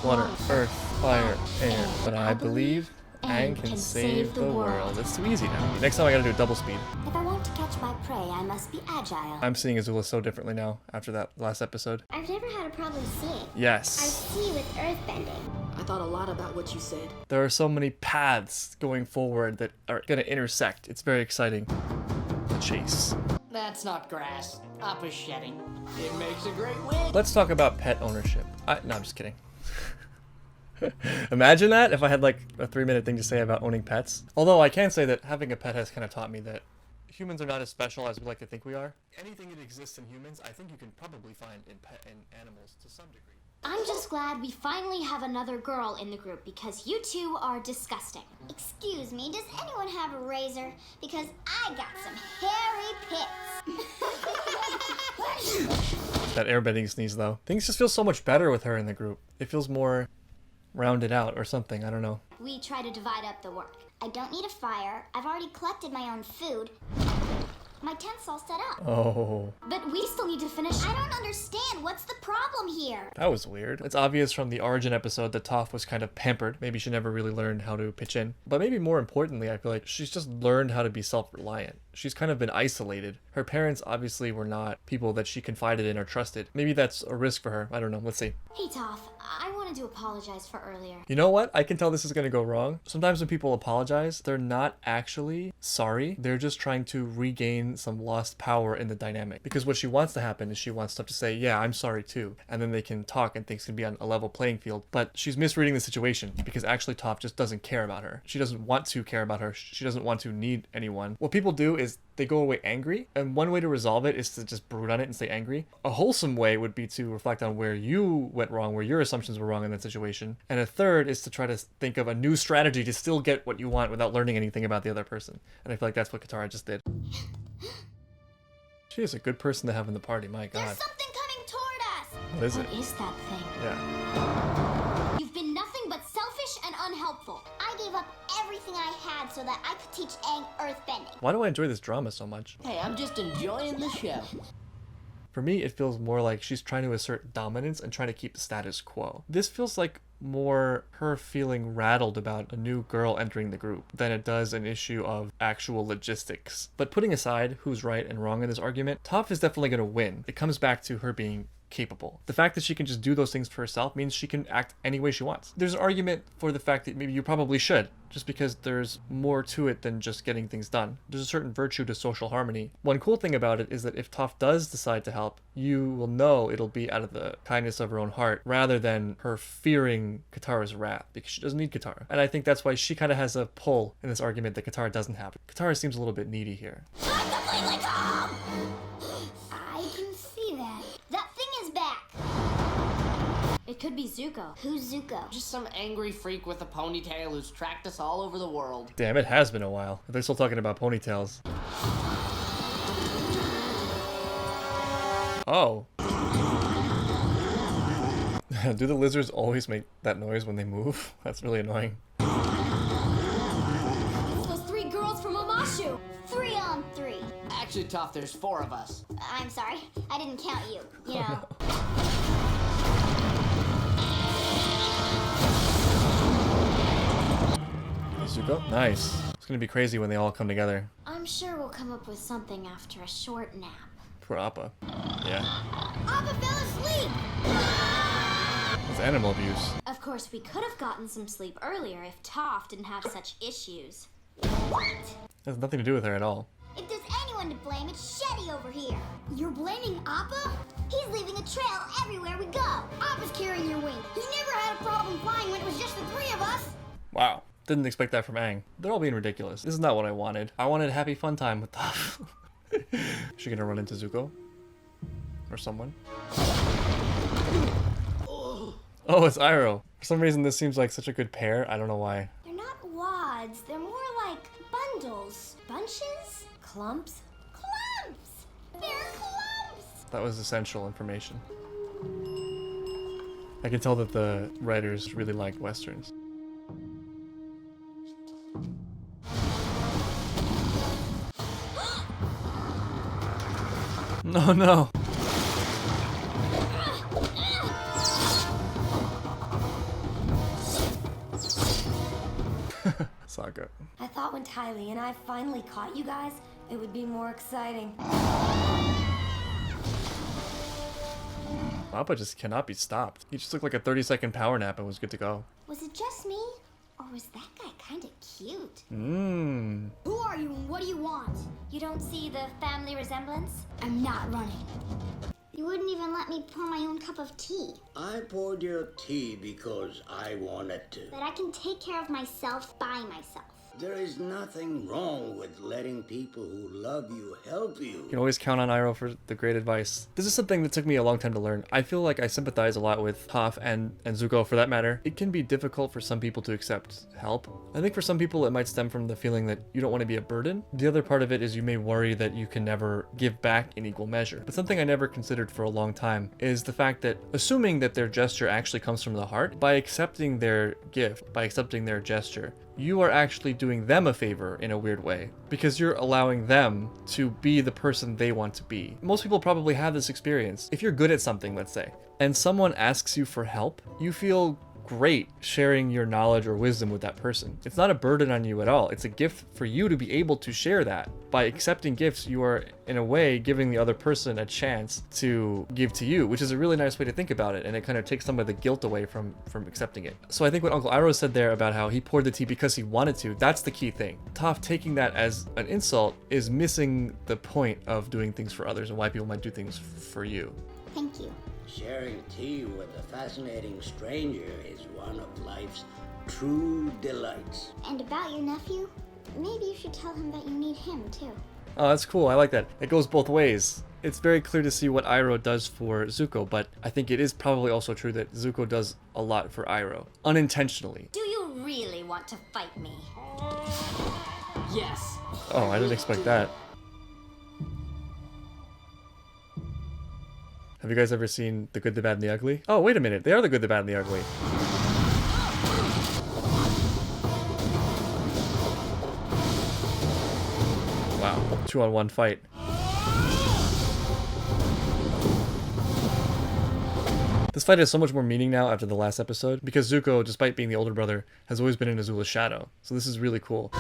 water, earth, fire, air. But I believe Aang can save the world. It's too easy now. Next time I gotta do double speed. If I want to catch my prey, I must be agile. I'm seeing Azula so differently now after that last episode. I've never had a problem seeing. Yes. I see with earthbending. I thought a lot about what you said. There are so many paths going forward that are gonna intersect. It's very exciting. The chase. That's not grass. Appa's shedding. It makes a great wig. Let's talk about pet ownership. No, I'm just kidding. Imagine that if I had like a 3-minute thing to say about owning pets. Although I can say that having a pet has kind of taught me that humans are not as special as we like to think we are. Anything that exists in humans, I think you can probably find in animals to some degree. I'm just glad we finally have another girl in the group because you two are disgusting. Excuse me, does anyone have a razor? Because I got some hairy pits. That airbending sneeze though. Things just feel so much better with her in the group. It feels more rounded out or something, I don't know. We try to divide up the work. I don't need a fire. I've already collected my own food. My tent's all set up. Oh. But we still need to finish. I don't understand. What's the problem here? That was weird. It's obvious from the origin episode that Toph was kind of pampered. Maybe she never really learned how to pitch in. But maybe more importantly, I feel like she's just learned how to be self-reliant. She's kind of been isolated. Her parents obviously were not people that she confided in or trusted. Maybe that's a risk for her. I don't know. Let's see. Hey, Toph. I wanted to apologize for earlier. You know what? I can tell this is going to go wrong. Sometimes when people apologize, they're not actually sorry. They're just trying to regain some lost power in the dynamic. Because what she wants to happen is she wants Toph to say, yeah, I'm sorry too. And then they can talk and things can be on a level playing field. But she's misreading the situation because actually Toph just doesn't care about her. She doesn't want to care about her. She doesn't want to need anyone. What people do is they go away angry, and one way to resolve it is to just brood on it and stay angry. A wholesome way would be to reflect on where you went wrong, where your assumptions were wrong in that situation. And a third is to try to think of a new strategy to still get what you want without learning anything about the other person. And I feel like that's what Katara just did. She is a good person to have in the party, my god. There's something coming toward us! What is it? What is that thing? Yeah. You've been nothing but selfish and unhelpful. I gave up everything I had so that I could teach Aang earthbending. Why do I enjoy this drama so much? Hey, I'm just enjoying the show. For me, it feels more like she's trying to assert dominance and trying to keep the status quo. This feels like more her feeling rattled about a new girl entering the group than it does an issue of actual logistics. But putting aside who's right and wrong in this argument, Toph is definitely going to win. It comes back to her being capable. The fact that she can just do those things for herself means she can act any way she wants. There's an argument for the fact that maybe you probably should, just because there's more to it than just getting things done. There's a certain virtue to social harmony. One cool thing about it is that if Toph does decide to help, you will know it'll be out of the kindness of her own heart rather than her fearing Katara's wrath, because she doesn't need Katara. And I think that's why she kind of has a pull in this argument that Katara doesn't have. Katara seems a little bit needy here. I'm completely calm! I can see that. That thing is back. It could be Zuko. Who's Zuko? Just some angry freak with a ponytail who's tracked us all over the world. Damn, it has been a while. They're still talking about ponytails. Oh. Do the lizards always make that noise when they move? That's really annoying. It's those 3 girls from Omashu. 3 on 3. Actually, Toph, there's 4 of us. I'm sorry. I didn't count you. You know. Zuko? Nice. It's gonna be crazy when they all come together. I'm sure we'll come up with something after a short nap. Poor Appa. Yeah. Appa fell asleep! That's animal abuse. Of course, we could have gotten some sleep earlier if Toph didn't have such issues. What? Has nothing to do with her at all. If there's anyone to blame, it's Shetty over here. You're blaming Appa? He's leaving a trail everywhere we go. Appa's carrying your wing. He never had a problem flying when it was just the 3 of us. Wow. Didn't expect that from Aang. They're all being ridiculous. This is not what I wanted. I wanted a happy fun time with Toph. Is she gonna run into Zuko? Or someone? Oh, it's Iroh. For some reason this seems like such a good pair. I don't know why. They're not wads. They're more like bundles. Bunches? Clumps? Clumps! They're clumps! That was essential information. I can tell that the writers really liked Westerns. No, no. Saga. I thought when Tylee and I finally caught you guys, it would be more exciting. Appa just cannot be stopped. He just took like a 30-second power nap and was good to go. Was it just me? Or was that guy kind of cute? Who are you and what do you want? You don't see the family resemblance? I'm not running. You wouldn't even let me pour my own cup of tea. I poured your tea because I wanted to. But I can take care of myself by myself. There is nothing wrong with letting people who love you help you. You can always count on Iroh for the great advice. This is something that took me a long time to learn. I feel like I sympathize a lot with Toph and Zuko for that matter. It can be difficult for some people to accept help. I think for some people it might stem from the feeling that you don't want to be a burden. The other part of it is you may worry that you can never give back in equal measure. But something I never considered for a long time is the fact that assuming that their gesture actually comes from the heart, by accepting their gift, by accepting their gesture, you are actually doing them a favor in a weird way because you're allowing them to be the person they want to be. Most people probably have this experience. If you're good at something, let's say, and someone asks you for help, you feel great sharing your knowledge or wisdom with that person. It's not a burden on you at all. It's a gift for you to be able to share that. By accepting gifts, you are in a way giving the other person a chance to give to you, which is a really nice way to think about it, and it kind of takes some of the guilt away from accepting it. So I think what Uncle Iroh said there about how he poured the tea because he wanted to, that's the key thing. Toph taking that as an insult is missing the point of doing things for others and why people might do things for you. Thank you. Sharing tea with a fascinating stranger is one of life's true delights. And about your nephew, maybe you should tell him that you need him too. Oh, that's cool. I like that. It goes both ways. It's very clear to see what Iroh does for Zuko, but I think it is probably also true that Zuko does a lot for Iroh, unintentionally. Do you really want to fight me? Yes. Oh, I didn't expect that. Have you guys ever seen The Good, the Bad, and the Ugly? Oh, wait a minute. They are The Good, the Bad, and the Ugly. Wow. 2-on-1 fight. This fight has so much more meaning now after the last episode, because Zuko, despite being the older brother, has always been in Azula's shadow. So this is really cool.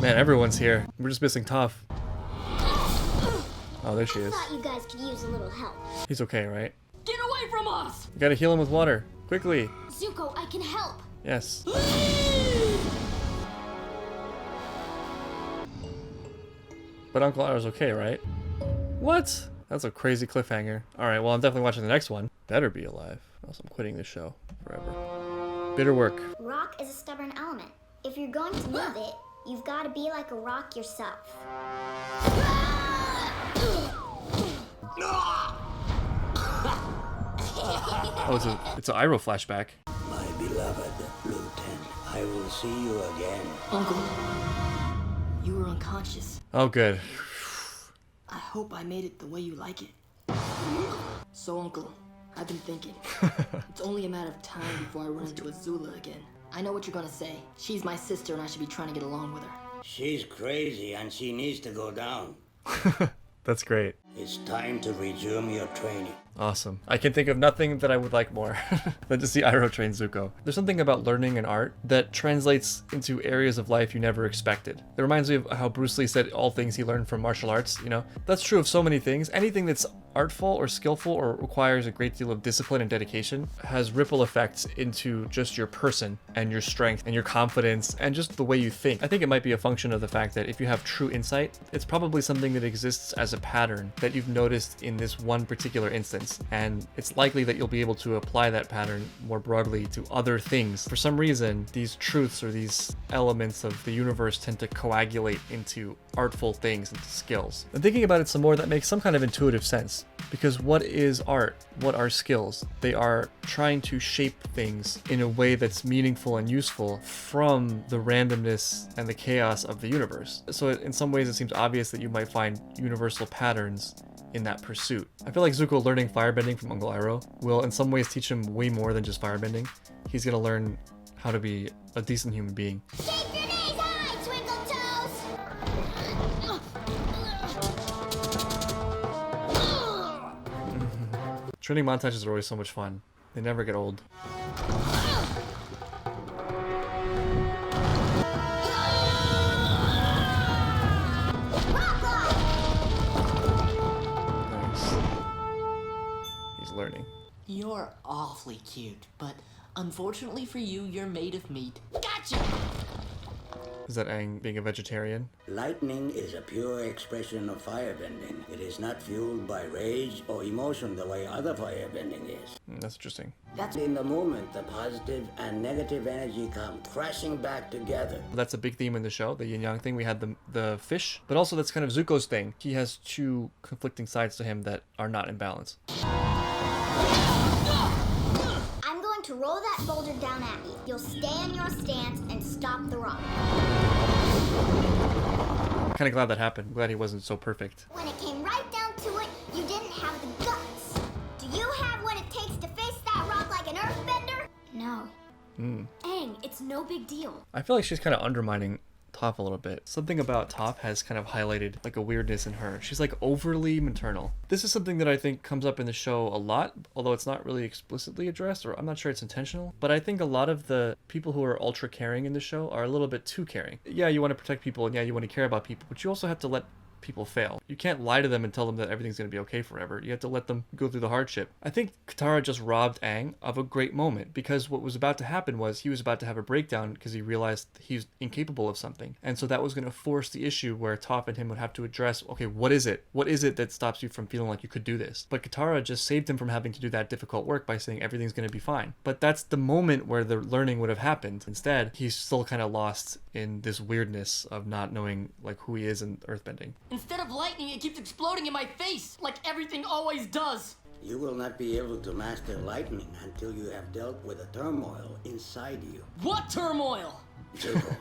Man, everyone's here. We're just missing Toph. Oh, there she I is. thought you guys could use a little help. He's okay, right? Get away from us! You gotta heal him with water. Quickly. Zuko, I can help. Yes. But Uncle Iroh's okay, right? What? That's a crazy cliffhanger. Alright, well, I'm definitely watching the next one. Better be alive. Or else I'm quitting this show forever. Bitter work. Rock is a stubborn element. If you're going to move it, you've got to be like a rock yourself. Oh, it's an Iroh flashback. My beloved Lieutenant, I will see you again. Uncle, you were unconscious. Oh, good. I hope I made it the way you like it. So, Uncle, I've been thinking. It's only a matter of time before I run into Azula again. I know what you're gonna say. She's my sister and I should be trying to get along with her. She's crazy and she needs to go down. That's great. It's time to resume your training. Awesome. I can think of nothing that I would like more than to see Iroh train Zuko. There's something about learning an art that translates into areas of life you never expected. It reminds me of how Bruce Lee said all things he learned from martial arts, you know? That's true of so many things. Anything that's artful or skillful or requires a great deal of discipline and dedication has ripple effects into just your person and your strength and your confidence and just the way you think. I think it might be a function of the fact that if you have true insight, it's probably something that exists as a pattern that you've noticed in this one particular instance. And it's likely that you'll be able to apply that pattern more broadly to other things. For some reason, these truths or these elements of the universe tend to coagulate into artful things, into skills. And thinking about it some more, that makes some kind of intuitive sense. Because what is art? What are skills? They are trying to shape things in a way that's meaningful and useful from the randomness and the chaos of the universe. So in some ways it seems obvious that you might find universal patterns in that pursuit. I feel like Zuko learning firebending from Uncle Iroh will in some ways teach him way more than just firebending. He's gonna learn how to be a decent human being. Keep your knees high, Twinkle Toes! Training montages are always so much fun. They never get old. Nice. He's learning. You're awfully cute, but unfortunately for you, you're made of meat. Gotcha! Is that Aang being a vegetarian? Lightning is a pure expression of firebending. It is not fueled by rage or emotion the way other firebending is. That's interesting. That's in the moment the positive and negative energy come crashing back together. That's a big theme in the show, the yin-yang thing. We had the fish, but also that's kind of Zuko's thing. He has two conflicting sides to him that are not in balance. I'm going to roll that boulder down at you. You'll stay in your stance and stop the rock. Kind of glad that happened. Glad he wasn't so perfect. When it came right down to it, you didn't have the guts. Do you have what it takes to face that rock like an earthbender? No. Aang, it's no big deal. I feel like she's kind of undermining Toph a little bit. Something about Toph has kind of highlighted like a weirdness in her. She's like overly maternal. This is something that I think comes up in the show a lot, although it's not really explicitly addressed, or I'm not sure it's intentional. But I think a lot of the people who are ultra caring in the show are a little bit too caring. Yeah, you want to protect people, and yeah, you want to care about people, but you also have to let people fail. You can't lie to them and tell them that everything's going to be okay forever. You have to let them go through the hardship. I think Katara just robbed Aang of a great moment, because what was about to happen was he was about to have a breakdown because he realized he's incapable of something. And so that was going to force the issue where Toph and him would have to address, okay, what is it? What is it that stops you from feeling like you could do this? But Katara just saved him from having to do that difficult work by saying everything's going to be fine. But that's the moment where the learning would have happened. Instead, he's still kind of lost in this weirdness of not knowing like who he is in earthbending. Instead of lightning, it keeps exploding in my face, like everything always does. You will not be able to master lightning until you have dealt with the turmoil inside you. What turmoil? Zuko,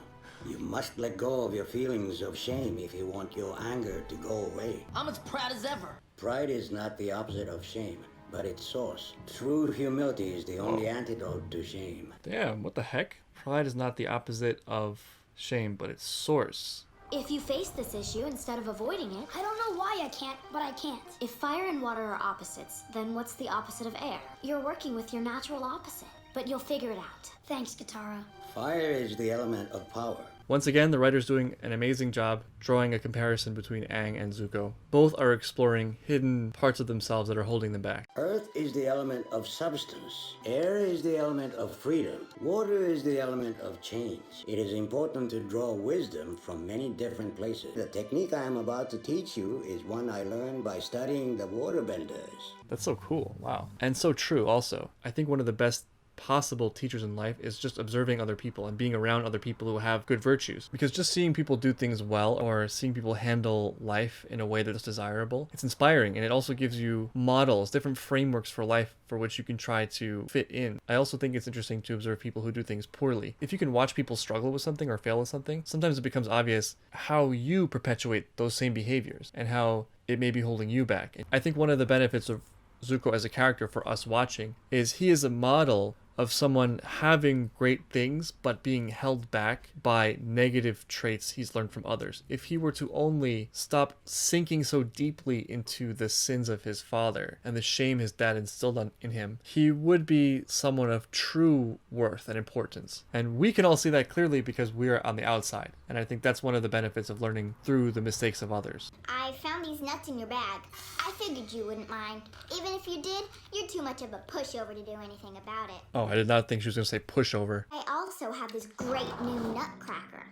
you must let go of your feelings of shame if you want your anger to go away. I'm as proud as ever. Pride is not the opposite of shame, but its source. True humility is the only antidote to shame. Damn, what the heck? Pride is not the opposite of shame, but its source. If you face this issue instead of avoiding it, I don't know why I can't, but I can't. if fire and water are opposites, then what's the opposite of air? You're working with your natural opposite, but you'll figure it out. Thanks, Katara. Fire is the element of power. Once again, the writer's doing an amazing job drawing a comparison between Aang and Zuko. Both are exploring hidden parts of themselves that are holding them back. Earth is the element of substance. Air is the element of freedom. Water is the element of change. It is important to draw wisdom from many different places. The technique I am about to teach you is one I learned by studying the waterbenders. That's so cool. Wow. And so true also. I think one of the best possible teachers in life is just observing other people and being around other people who have good virtues, because just seeing people do things well or seeing people handle life in a way that's desirable, it's inspiring, and it also gives you models, different frameworks for life for which you can try to fit in. I also think it's interesting to observe people who do things poorly. If you can watch people struggle with something or fail with something, sometimes it becomes obvious how you perpetuate those same behaviors and how it may be holding you back. I think one of the benefits of Zuko as a character for us watching is he is a model of someone having great things but being held back by negative traits he's learned from others. If he were to only stop sinking so deeply into the sins of his father and the shame his dad instilled in him, he would be someone of true worth and importance. And we can all see that clearly because we are on the outside. And I think that's one of the benefits of learning through the mistakes of others. I found these nuts in your bag. I figured you wouldn't mind. Even if you did, you're too much of a pushover to do anything about it. Oh, I did not think she was going to say pushover. I also have this great new nutcracker.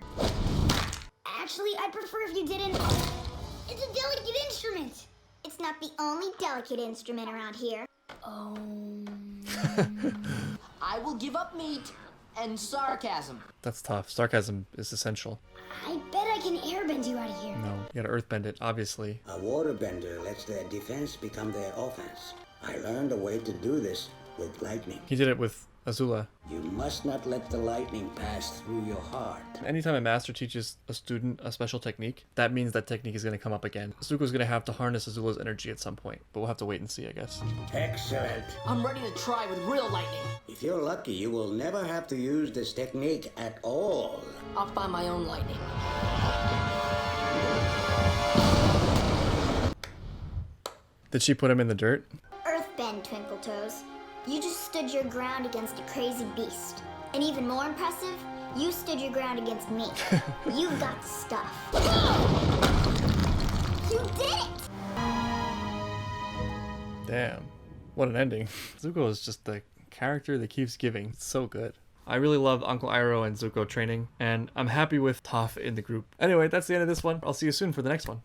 Actually, I'd prefer if you didn't. It's a delicate instrument. It's not the only delicate instrument around here. I will give up meat and sarcasm. That's tough. Sarcasm is essential. I bet I can airbend you out of here. No, you gotta earthbend it, obviously. A waterbender lets their defense become their offense. I learned a way to do this with lightning. He did it with Azula. You must not let the lightning pass through your heart. Anytime a master teaches a student a special technique, that means that technique is going to come up again. Zuko's going to have to harness Azula's energy at some point, but we'll have to wait and see, I guess. Excellent. I'm ready to try with real lightning. If you're lucky, you will never have to use this technique at all. I'll find my own lightning. Did she put him in the dirt? Earthbend Twinkle Toes. You just stood your ground against a crazy beast. And even more impressive, you stood your ground against me. You've got the stuff. You did it! Damn. What an ending. Zuko is just the character that keeps giving. It's so good. I really loved Uncle Iroh and Zuko training, and I'm happy with Toph in the group. Anyway, that's the end of this one. I'll see you soon for the next one.